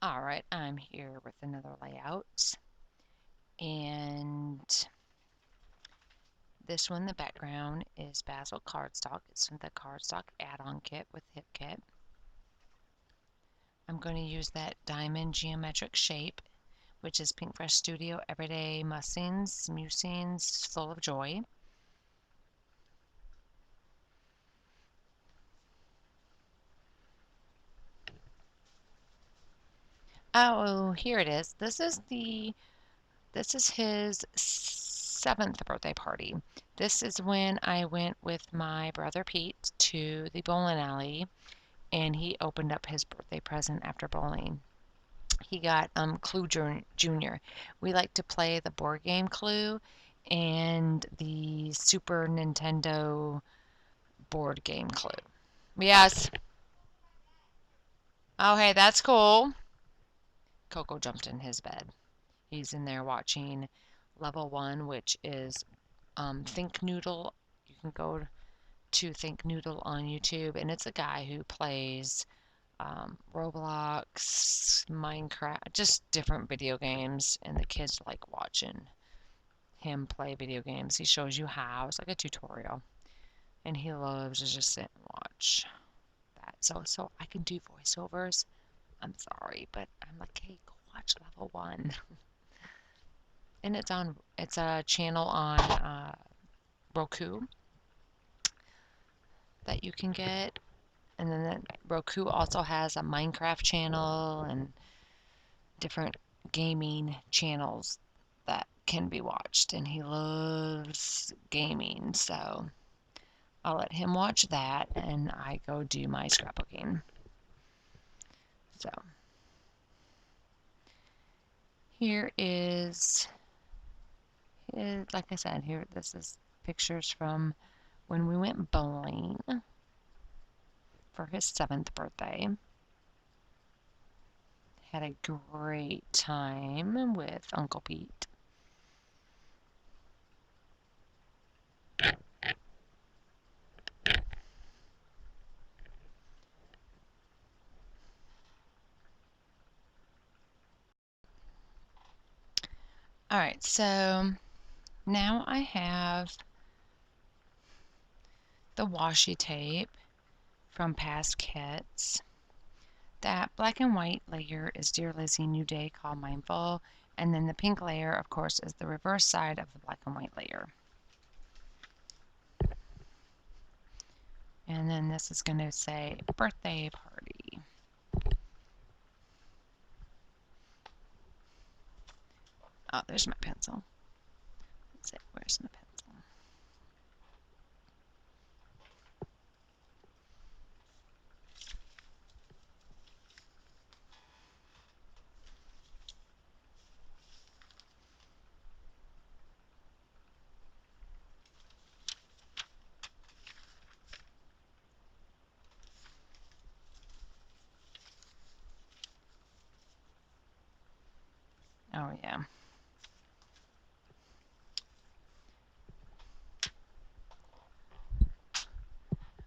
All right, I'm here with another layout, and this one, the background is Basil cardstock. It's from the cardstock add-on kit with Hip Kit. I'm going to use that diamond geometric shape, which is Pink Fresh Studio Everyday Musings Full of Joy. Oh, here it is. This is his 7th birthday party. This is when I went with my brother Pete to the bowling alley and he opened up his birthday present after bowling. He got Clue Junior. We like to play the board game Clue and the Super Nintendo board game Clue. Yes. Oh, hey, that's cool. Coco jumped in his bed. He's in there watching level 1, which is Think Noodle. You can go to Think Noodle on YouTube, and it's a guy who plays Roblox, Minecraft, just different video games, and the kids like watching him play video games. He shows you how. It's like a tutorial, and he loves to just sit and watch that. So I can do voiceovers. I'm sorry, but I'm like, hey, go watch level 1, and it's a channel on Roku that you can get. And then Roku also has a Minecraft channel and different gaming channels that can be watched. And he loves gaming, so I'll let him watch that and I go do my scrapbooking. So here is like I said, here this is pictures from when we went bowling for his 7th birthday. Had a great time with Uncle Pete. All right, so now I have the washi tape from past kits. That black and white layer is Dear Lizzie, New Day, Call Mindful, and then the pink layer, of course, is the reverse side of the black and white layer. And then this is going to say birthday party. Oh, there's my pencil. Let's see, where's my pencil? Oh, yeah.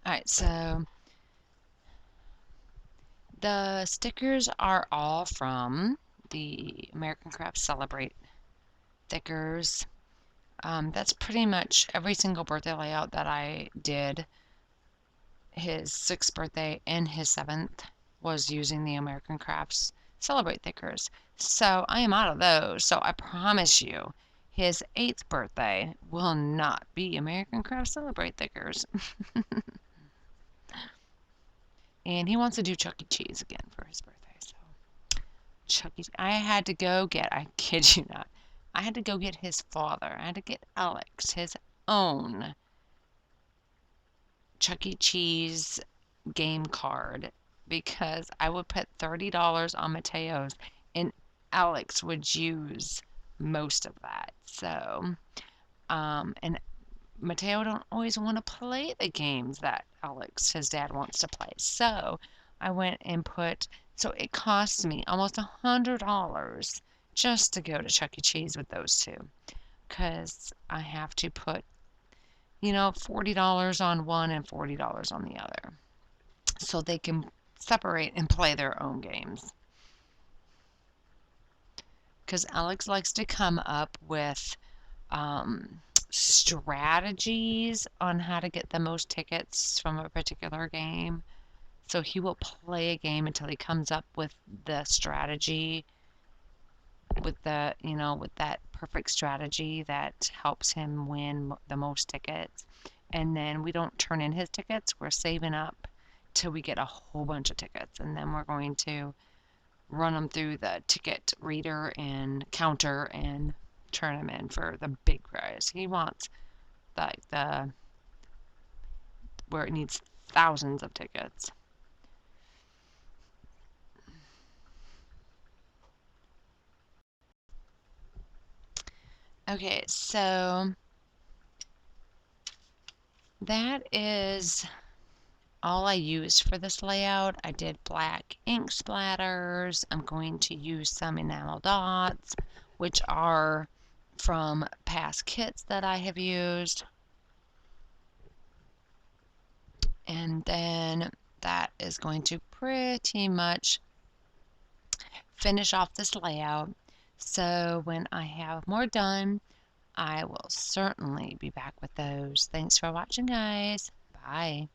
All right, so the stickers are all from the American Craft Celebrate stickers. That's pretty much every single birthday layout that I did. His 6th birthday and his 7th was using the American Crafts Celebrate stickers. So I am out of those. So I promise you, his 8th birthday will not be American Crafts Celebrate stickers. And he wants to do Chuck E. Cheese again for his birthday. So Chuck E. I had to go get, I kid you not, I had to go get his father. I had to get Alex his own Chuck E. Cheese game card because I would put $30 on Mateo's and Alex would use most of that. So, and Mateo don't always want to play the games that Alex, his dad, wants to play. So I went and so it cost me almost $100 just to go to Chuck E. Cheese with those two because I have to put, $40 on one and $40 on the other so they can separate and play their own games. because Alex likes to come up with strategies on how to get the most tickets from a particular game. So he will play a game until he comes up with the strategy, with with that perfect strategy that helps him win the most tickets. And then we don't turn in his tickets. We're saving up till we get a whole bunch of tickets, and then we're going to run them through the ticket reader and counter and turn them in for the big prize. He wants like the where it needs thousands of tickets. Okay, so that is all I used for this layout. I did black ink splatters. I'm going to use some enamel dots, which are from past kits that I have used. And then that is going to pretty much finish off this layout. So when I have more done, I will certainly be back with those. Thanks for watching, guys. Bye.